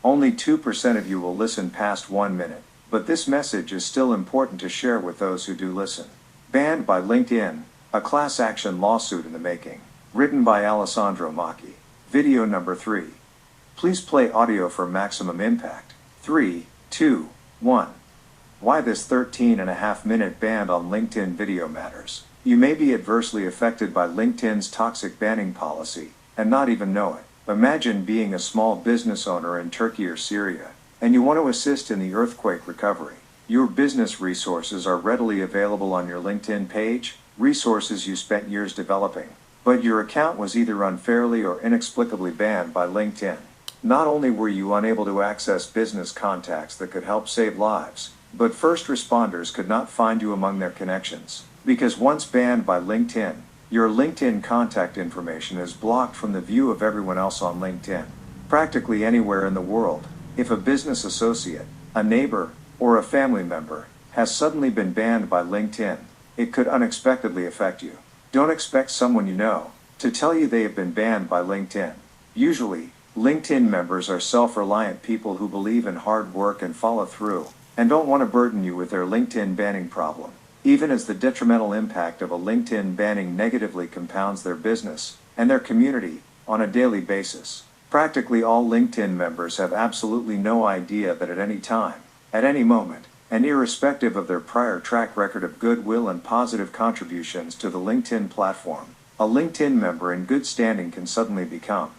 Only 2% of you will listen past 1 minute, but this message is still important to share with those who do listen. Banned by LinkedIn, a class action lawsuit in the making. Written by Alessandro Macchi. Video number 3. Please play audio for maximum impact. 3, 2, 1. Why this 13.5-minute ban on LinkedIn video matters. You may be adversely affected by LinkedIn's toxic banning policy, and not even know it. Imagine being a small business owner in Turkey or Syria, and you want to assist in the earthquake recovery. Your business resources are readily available on your LinkedIn page, resources you spent years developing, but your account was either unfairly or inexplicably banned by LinkedIn. Not only were you unable to access business contacts that could help save lives, but first responders could not find you among their connections. Because once banned by LinkedIn, your LinkedIn contact information is blocked from the view of everyone else on LinkedIn. Practically anywhere in the world, if a business associate, a neighbor, or a family member has suddenly been banned by LinkedIn, it could unexpectedly affect you. Don't expect someone you know to tell you they have been banned by LinkedIn. Usually, LinkedIn members are self-reliant people who believe in hard work and follow through, and don't want to burden you with their LinkedIn banning problem. Even as the detrimental impact of a LinkedIn banning negatively compounds their business and their community on a daily basis. Practically all LinkedIn members have absolutely no idea that at any time, at any moment, and irrespective of their prior track record of goodwill and positive contributions to the LinkedIn platform, a LinkedIn member in good standing can suddenly become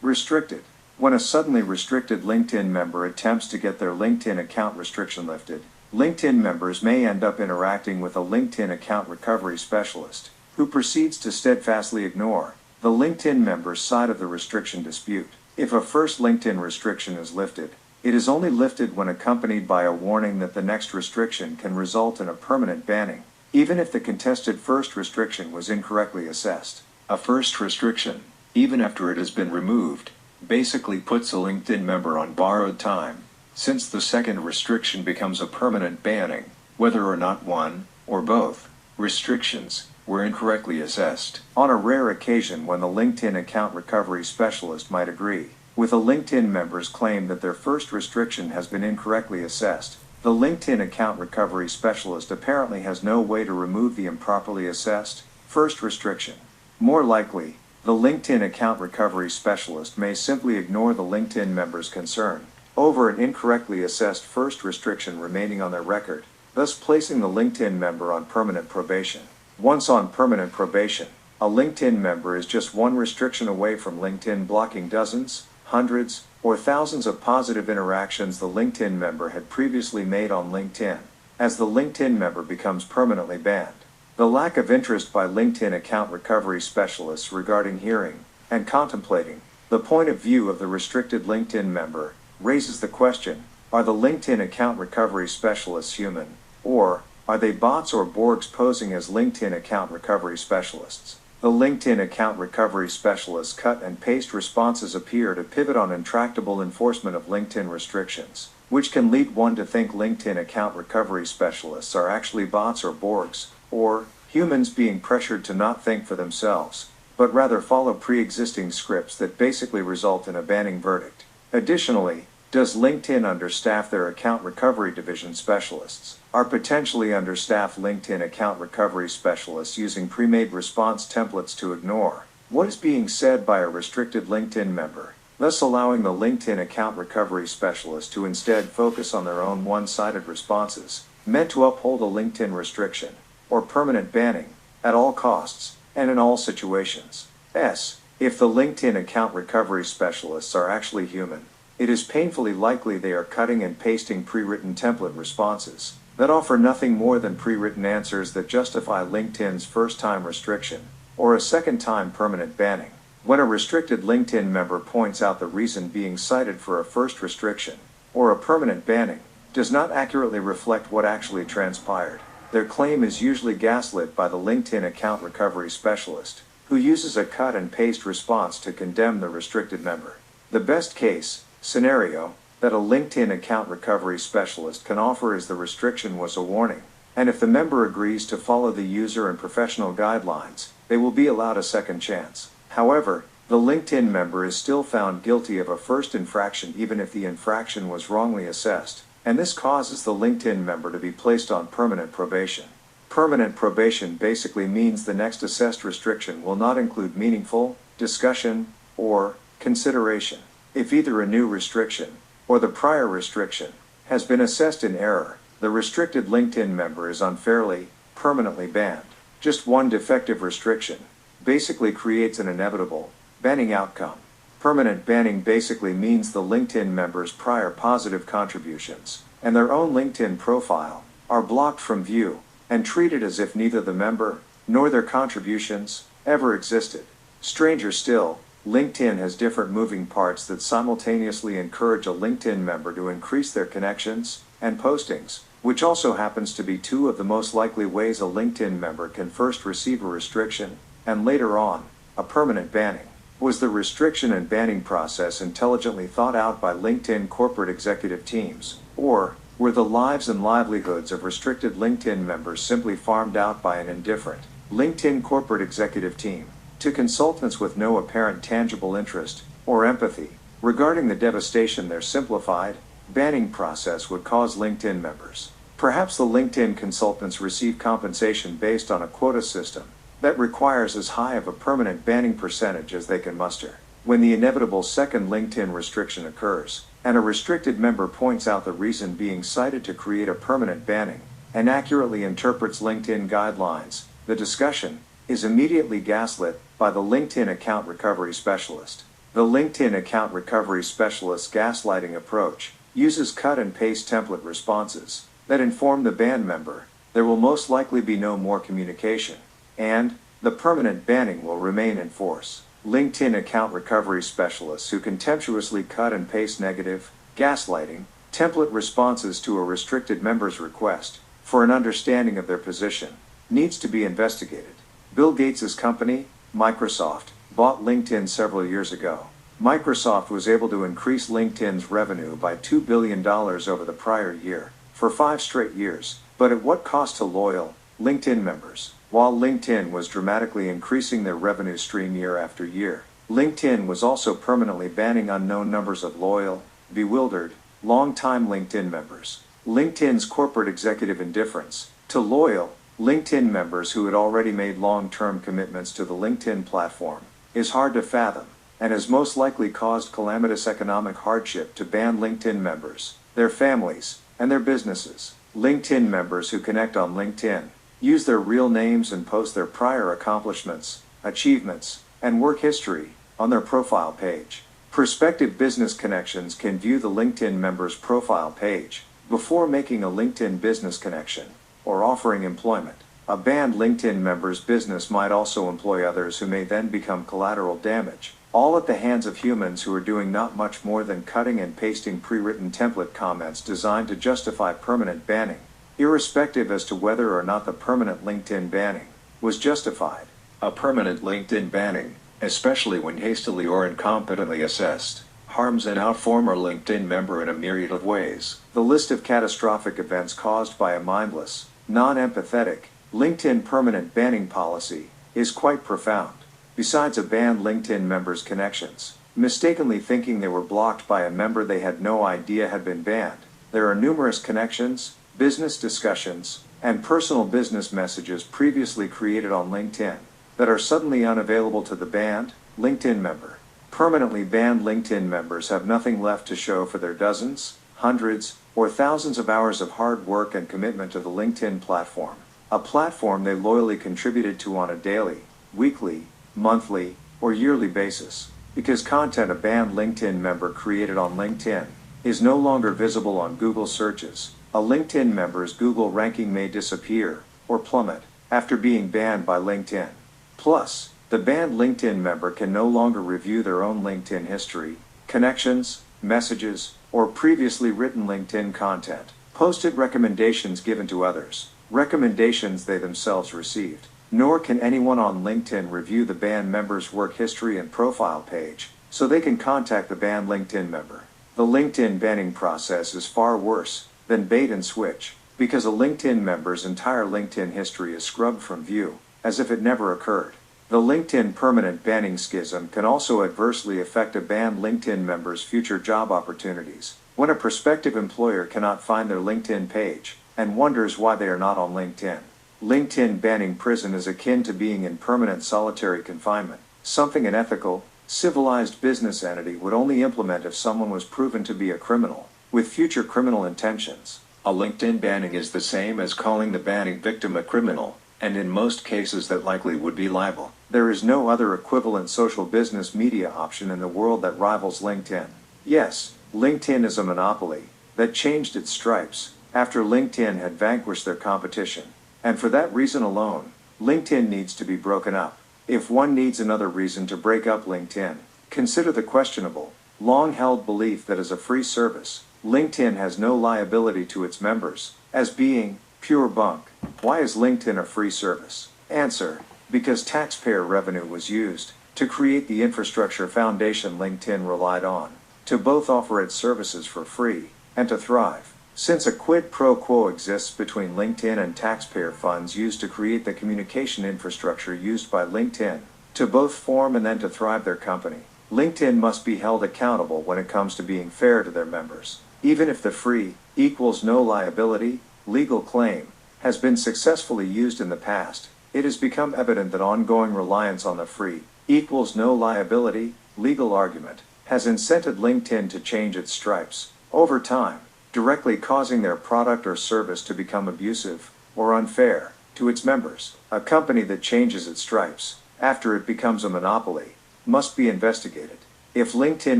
restricted. When a suddenly restricted LinkedIn member attempts to get their LinkedIn account restriction lifted, LinkedIn members may end up interacting with a LinkedIn account recovery specialist, who proceeds to steadfastly ignore the LinkedIn member's side of the restriction dispute. If a first LinkedIn restriction is lifted, it is only lifted when accompanied by a warning that the next restriction can result in a permanent banning, even if the contested first restriction was incorrectly assessed. A first restriction, even after it has been removed, basically puts a LinkedIn member on borrowed time, since the second restriction becomes a permanent banning, whether or not one, or both, restrictions were incorrectly assessed. On a rare occasion when the LinkedIn account recovery specialist might agree with a LinkedIn member's claim that their first restriction has been incorrectly assessed, the LinkedIn account recovery specialist apparently has no way to remove the improperly assessed first restriction. More likely, the LinkedIn account recovery specialist may simply ignore the LinkedIn member's concern over an incorrectly assessed first restriction remaining on their record, thus placing the LinkedIn member on permanent probation. Once on permanent probation, a LinkedIn member is just one restriction away from LinkedIn blocking dozens, hundreds, or thousands of positive interactions the LinkedIn member had previously made on LinkedIn, as the LinkedIn member becomes permanently banned. The lack of interest by LinkedIn account recovery specialists regarding hearing and contemplating the point of view of the restricted LinkedIn member raises the question, are the LinkedIn account recovery specialists human, or are they bots or Borgs posing as LinkedIn account recovery specialists? The LinkedIn account recovery specialists' cut and paste responses appear to pivot on intractable enforcement of LinkedIn restrictions, which can lead one to think LinkedIn account recovery specialists are actually bots or Borgs, or humans being pressured to not think for themselves, but rather follow pre-existing scripts that basically result in a banning verdict. Additionally, does LinkedIn understaff their account recovery division specialists? Are potentially understaffed LinkedIn account recovery specialists using pre-made response templates to ignore what is being said by a restricted LinkedIn member, thus allowing the LinkedIn account recovery specialist to instead focus on their own one-sided responses, meant to uphold a LinkedIn restriction, or permanent banning, at all costs, and in all situations? If the LinkedIn account recovery specialists are actually human, it is painfully likely they are cutting and pasting pre-written template responses that offer nothing more than pre-written answers that justify LinkedIn's first-time restriction, or a second-time permanent banning. When a restricted LinkedIn member points out the reason being cited for a first restriction, or a permanent banning, does not accurately reflect what actually transpired, their claim is usually gaslit by the LinkedIn account recovery specialist, who uses a cut and paste response to condemn the restricted member. The best case scenario that a LinkedIn account recovery specialist can offer is the restriction was a warning, and if the member agrees to follow the user and professional guidelines, they will be allowed a second chance. However, the LinkedIn member is still found guilty of a first infraction even if the infraction was wrongly assessed, and this causes the LinkedIn member to be placed on permanent probation. Permanent probation basically means the next assessed restriction will not include meaningful discussion or consideration. If either a new restriction or the prior restriction has been assessed in error, the restricted LinkedIn member is unfairly, permanently banned. Just one defective restriction basically creates an inevitable banning outcome. Permanent banning basically means the LinkedIn member's prior positive contributions and their own LinkedIn profile are blocked from view and treated as if neither the member nor their contributions ever existed. Stranger still, LinkedIn has different moving parts that simultaneously encourage a LinkedIn member to increase their connections and postings, which also happens to be two of the most likely ways a LinkedIn member can first receive a restriction, and later on, a permanent banning. Was the restriction and banning process intelligently thought out by LinkedIn corporate executive teams, or were the lives and livelihoods of restricted LinkedIn members simply farmed out by an indifferent LinkedIn corporate executive team to consultants with no apparent tangible interest or empathy regarding the devastation their simplified banning process would cause LinkedIn members? Perhaps the LinkedIn consultants receive compensation based on a quota system that requires as high of a permanent banning percentage as they can muster. When the inevitable second LinkedIn restriction occurs, and a restricted member points out the reason being cited to create a permanent banning, and accurately interprets LinkedIn guidelines, the discussion is immediately gaslit by the LinkedIn account recovery specialist. The LinkedIn account recovery specialist's gaslighting approach uses cut and paste template responses that inform the banned member there will most likely be no more communication, and the permanent banning will remain in force. LinkedIn account recovery specialists who contemptuously cut and paste negative, gaslighting, template responses to a restricted member's request for an understanding of their position needs to be investigated. Bill Gates' company, Microsoft, bought LinkedIn several years ago. Microsoft was able to increase LinkedIn's revenue by $2 billion over the prior year, for 5 straight years, but at what cost to loyal LinkedIn members? While LinkedIn was dramatically increasing their revenue stream year after year, LinkedIn was also permanently banning unknown numbers of loyal, bewildered, long-time LinkedIn members. LinkedIn's corporate executive indifference to loyal LinkedIn members who had already made long-term commitments to the LinkedIn platform is hard to fathom, and has most likely caused calamitous economic hardship to ban LinkedIn members, their families, and their businesses. LinkedIn members who connect on LinkedIn use their real names and post their prior accomplishments, achievements, and work history on their profile page. Prospective business connections can view the LinkedIn member's profile page before making a LinkedIn business connection or offering employment. A banned LinkedIn member's business might also employ others who may then become collateral damage, all at the hands of humans who are doing not much more than cutting and pasting pre-written template comments designed to justify permanent banning, irrespective as to whether or not the permanent LinkedIn banning was justified. A permanent LinkedIn banning, especially when hastily or incompetently assessed, harms an former LinkedIn member in a myriad of ways. The list of catastrophic events caused by a mindless, non-empathetic LinkedIn permanent banning policy is quite profound. Besides a banned LinkedIn member's connections, mistakenly thinking they were blocked by a member they had no idea had been banned, there are numerous connections, business discussions, and personal business messages previously created on LinkedIn that are suddenly unavailable to the banned LinkedIn member. Permanently banned LinkedIn members have nothing left to show for their dozens, hundreds, or thousands of hours of hard work and commitment to the LinkedIn platform, a platform they loyally contributed to on a daily, weekly, monthly, or yearly basis. Because content a banned LinkedIn member created on LinkedIn is no longer visible on Google searches, a LinkedIn member's Google ranking may disappear or plummet after being banned by LinkedIn. Plus, the banned LinkedIn member can no longer review their own LinkedIn history, connections, messages, or previously written LinkedIn content, posted recommendations given to others, recommendations they themselves received. Nor can anyone on LinkedIn review the banned member's work history and profile page, so they can contact the banned LinkedIn member. The LinkedIn banning process is far worse than bait and switch, because a LinkedIn member's entire LinkedIn history is scrubbed from view, as if it never occurred. The LinkedIn permanent banning schism can also adversely affect a banned LinkedIn member's future job opportunities. When a prospective employer cannot find their LinkedIn page and wonders why they are not on LinkedIn. LinkedIn banning prison is akin to being in permanent solitary confinement, something an ethical, civilized business entity would only implement if someone was proven to be a criminal, with future criminal intentions. A LinkedIn banning is the same as calling the banning victim a criminal, and in most cases that likely would be liable. There is no other equivalent social business media option in the world that rivals LinkedIn. Yes, LinkedIn is a monopoly that changed its stripes after LinkedIn had vanquished their competition. And for that reason alone, LinkedIn needs to be broken up. If one needs another reason to break up LinkedIn, consider the questionable, long-held belief that as a free service, LinkedIn has no liability to its members, as being pure bunk. Why is LinkedIn a free service? Answer: because taxpayer revenue was used to create the infrastructure foundation LinkedIn relied on, to both offer its services for free and to thrive. Since a quid pro quo exists between LinkedIn and taxpayer funds used to create the communication infrastructure used by LinkedIn to both form and then to thrive their company, LinkedIn must be held accountable when it comes to being fair to their members. Even if the free equals no liability legal claim has been successfully used in the past, it has become evident that ongoing reliance on the free equals no liability legal argument has incented LinkedIn to change its stripes over time, directly causing their product or service to become abusive or unfair to its members. A company that changes its stripes after it becomes a monopoly must be investigated. If LinkedIn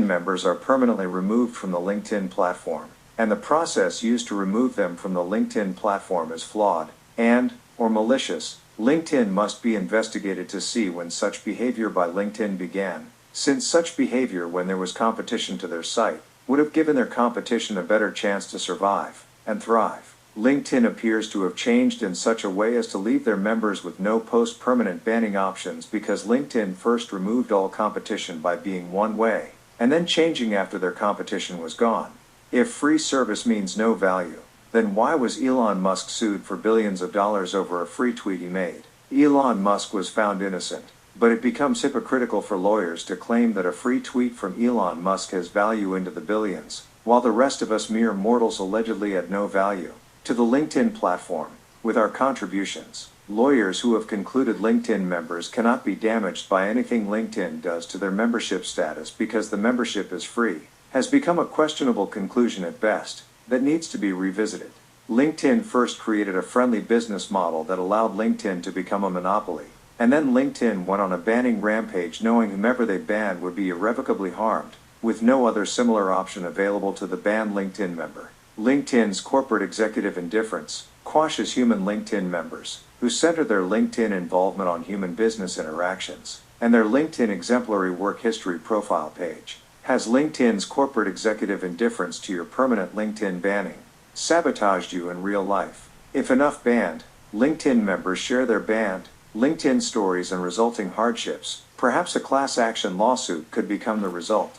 members are permanently removed from the LinkedIn platform, and the process used to remove them from the LinkedIn platform is flawed and/or malicious, LinkedIn must be investigated to see when such behavior by LinkedIn began, since such behavior when there was competition to their site would have given their competition a better chance to survive and thrive. LinkedIn appears to have changed in such a way as to leave their members with no post-permanent banning options because LinkedIn first removed all competition by being one way, and then changing after their competition was gone. If free service means no value, then why was Elon Musk sued for billions of dollars over a free tweet he made? Elon Musk was found innocent, but it becomes hypocritical for lawyers to claim that a free tweet from Elon Musk has value into the billions, while the rest of us mere mortals allegedly add no value to the LinkedIn platform with our contributions. Lawyers who have concluded LinkedIn members cannot be damaged by anything LinkedIn does to their membership status because the membership is free has become a questionable conclusion at best that needs to be revisited. LinkedIn first created a friendly business model that allowed LinkedIn to become a monopoly, and then LinkedIn went on a banning rampage knowing whomever they banned would be irrevocably harmed, with no other similar option available to the banned LinkedIn member. LinkedIn's corporate executive indifference quashes human LinkedIn members who center their LinkedIn involvement on human business interactions, and their LinkedIn exemplary work history profile page has LinkedIn's corporate executive indifference to your permanent LinkedIn banning sabotaged you in real life. If enough banned LinkedIn members share their banned LinkedIn stories and resulting hardships, perhaps a class action lawsuit could become the result.